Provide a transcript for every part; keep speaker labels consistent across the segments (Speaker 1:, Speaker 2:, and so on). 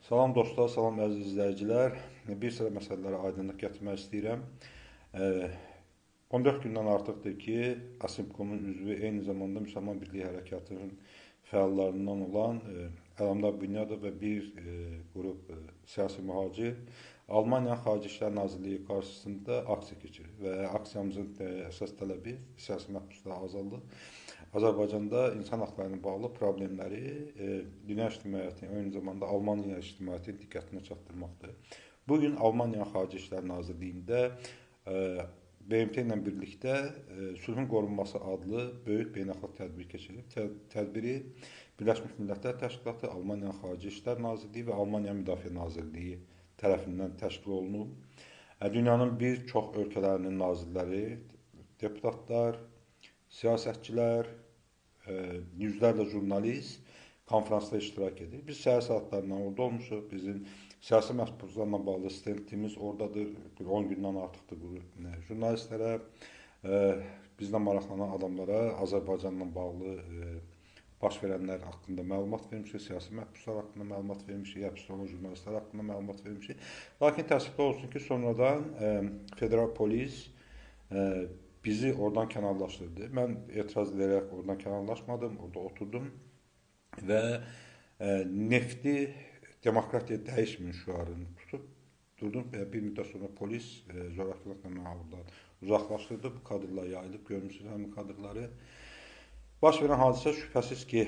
Speaker 1: Salam dostlar, salam əziz izləyicilər. Bir sıra məsələlərə aydınlıq gətirmək istəyirəm. 14 gündən artıqdır ki, Asimkomun üzvü, eyni zamanda Müsəlman Birliyi Hərəkatının fəallarından olan Əlamdar Bünyadov və bir qrup siyasi mühacir Almaniyanın Xarici İşlər Nazirliyi qarşısında aksiya keçirir və aksiyamızın əsas tələbi siyasi məhbuslara azadlıq. Azərbaycanda insan haqlarına bağlı problemləri dünya ictimaiyyətinin, eyni zamanda Almaniya ictimaiyyətinin diqqətinə çatdırmaqdır. Bugün Almaniyanın Xarici İşlər Nazirliyində BMT ilə birlikdə sülhün qorunması adlı böyük beynəlxalq tədbir keçirilib. Tədbiri Birləşmiş Millətlər Təşkilatı, Almaniyanın Xarici İşlər Nazirliyi və Almaniya Müdafiə Nazirliyi tərəfindən təşkil olunub. Dünyanın bir çox ölkələrinin nazirləri, deputatlar, siyasətçilər, yüzlərlə jurnalist konferansda iştirak edir. Biz səhər saatlarından orada olmuşuq. Bizim siyasi məhbuslarla bağlı stendimiz oradadır. 10 gündən artıqdır jurnalistlərə, bizlə maraqlanan adamlara Azərbaycanla bağlı baş verənlər haqqında məlumat vermişik, siyasi məhbuslar haqqında məlumat vermişik, həbsdə olan jurnalistlər haqqında məlumat vermişik. Lakin təəssüflər olsun ki, sonradan federal polis bizi oradan kənarlaşdırdı. Mən etiraz edərək oradan kənarlaşmadım, orada oturdum və nefti demokratiya dəyişməyin şüarını tutub durdum və bir müddət sonra polis zorakılıqla məni oradan uzaqlaşdırdı. Bu kadrlar yayılıb, görmüşsünüz həmin kadrları. Baş verən hadisə şübhəsiz ki,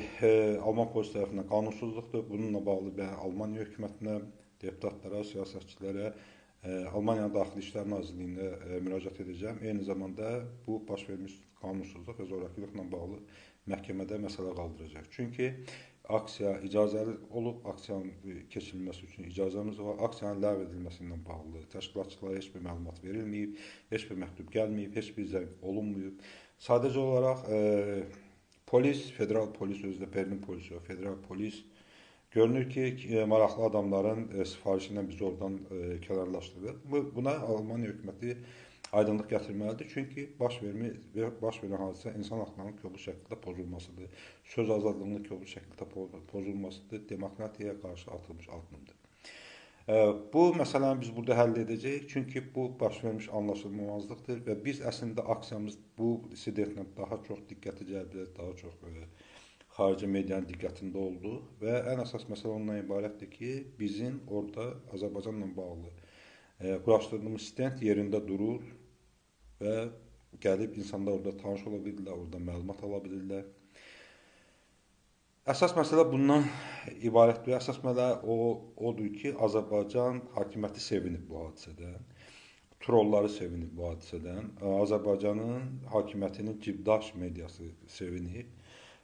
Speaker 1: Alman polis tərəfindən qanunsuzluqdur. Bununla bağlı Almaniya hökumətinə, deputatlara, siyasətçilərə, Almaniyanın Daxili İşlər Nazirliyində müraciət edəcəm. Eyni zamanda bu baş vermiş qanunsuzluq və zorakılıqla bağlı məhkəmədə məsələ qaldıracaq. Çünki aksiya icazəli olub, aksiyanın keçirilməsi üçün icazəmiz var. Aksiyanın ləğv edilməsi ilə bağlı təşkilatçılara heç bir məlumat verilməyib, heç bir məktub gəlməyib, heç bir zəng olunmayıb. Sadəcə olaraq polis, federal polis, özü də Berlin polisi, federal polis görünür ki, maraqlı adamların sifarişi ilə bizi oradan kənarlaşdırır. Buna Almaniya hökuməti aydınlıq gətirməlidir. Çünki baş verən hadisə insan haqlarının kobud şəkildə pozulmasıdır. Söz azadlığının kobud şəkildə pozulmasıdır. Demokratiyaya qarşı atılmış addımdır. Bu məsələni biz burada həll edəcəyik. Çünki bu baş vermiş anlaşılmamazlıqdır və biz əslində aksiyamız bu insidentlə daha çox diqqəti cəlb edək, daha çox xarici medianın diqqətində oldu və ən əsas məsələ ondan ibarətdir ki, bizim orada Azərbaycanla bağlı quraşdırdığımız stend yerində durur və gəlib insanlar orada tanış ola bilirlər, orada məlumat ala bilirlər. Əsas məsələ bundan ibarətdir. Əsas məsələ odur ki, Azərbaycan hakimiyyəti sevinib bu hadisədən, trolları sevinib bu hadisədən, Azərbaycanın hakimiyyətinin cibdaş mediası sevinib.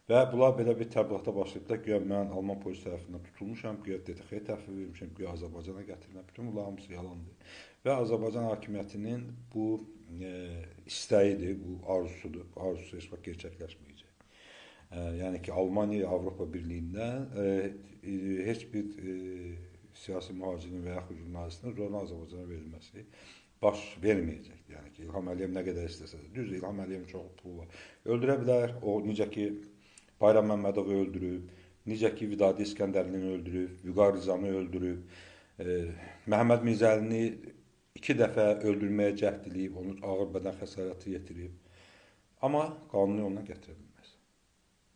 Speaker 1: Və bunlar belə bir təbliğata başlayıblar, güya mən Alman polis tərəfindən tutulmuşam, güya DTX təhvil vermişəm, güya Azərbaycana gətiriləm. Bütün bunlar hamısı yalandır. Və Azərbaycan hakimiyyətinin bu istəyidir, bu arzusudur. Arzusu heç vaxt gerçəkləşməyəcək. Yəni ki, Almaniya, Avropa Birliyindən heç bir siyasi mühacirin və yaxud jurnalistin zorla Azərbaycana verilməsi baş verməyəcək. Yəni ki, İlham Əliyev nə qədər istəsə də. Düzdür, İlham Əliyevin çox pulu var. Öldürə bilər, o necə ki, Bayram Məmmədovu öldürüb, necə ki, Vidadi İskəndərlini öldürüb, Vüqar Rizanı öldürüb, Məhəmməd Mirzəlini 2 dəfə öldürməyə cəhd edib, onu ağır bədən xəsarəti yetirib. Amma qanuni yoluna gətirə bilməz.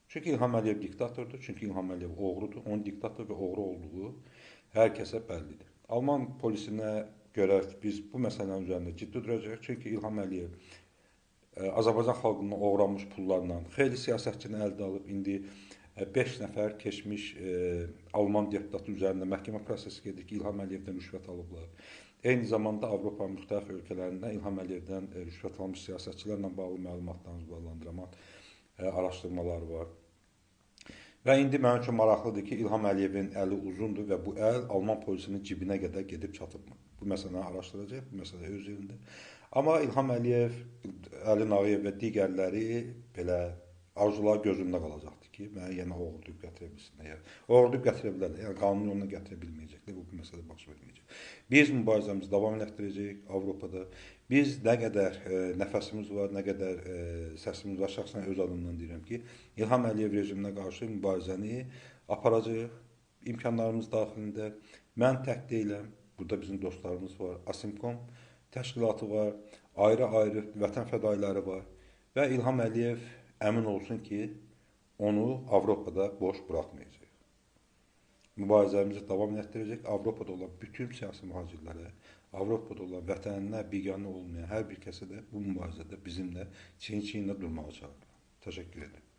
Speaker 1: Çünki İlham Əliyev diktatordur, çünki İlham Əliyev oğrudur, onun diktator və oğru olduğu hər kəsə bəllidir. Alman polisinə görə biz bu məsələnin üzərində ciddi duracaq, çünki İlham Əliyev Azərbaycan xalqından oğranmış pullarla xeyli siyasətçini əldə alıb, indi 5 nəfər keçmiş Alman deputatı üzərində məhkəmə prosesi gedir ki, İlham Əliyevdən rüşvət alıblar. Eyni zamanda Avropanın müxtəlif ölkələrində İlham Əliyevdən rüşvət almış siyasətçilərlə bağlı məlumatlarını uzaqlandıran araşdırmalar var. Və indi mənim üçün maraqlıdır ki, İlham Əliyevin əli uzundur və bu əl Alman polisinin cibinə qədər gedib çatıbmı? Bu məsələni araşdıracaq, bu məsələ öz yerində. Amma İlham Əliyev, Əli Nağıyev və digərləri belə arzular gözündə qalacaqdır ki, mənə yenə oğurdub gətirə bilsinlər. Oğurdub gətirə bilərlər, yəni qanun yoluna gətirə bilməyəcəklər, bu məsələ baş verməyəcək. Biz mübarizəmizi davam etdirəcəyik Avropada. Biz nə qədər nəfəsimiz var, nə qədər səsimiz var, şəxsən öz adımdan deyirəm ki, İlham Əliyev rejiminə qarşı mübarizəni aparacağıq imkanlarımız daxilində mən tək deyiləm, burada bizim dostlarımız var, Asimkom təşkilatı var, ayrı-ayrı vətən fədailəri var və İlham Əliyev əmin olsun ki, onu Avropada boş buraxmayacaq. Mübarizəmizi davam etdirəcək. Avropada olan bütün siyasi mühacirlərə, Avropada olan vətəninə biganə olmayan hər bir kəsə də bu mübarizədə bizimlə çiyin-çiyinlə durmağa çağırır. Təşəkkür ederim.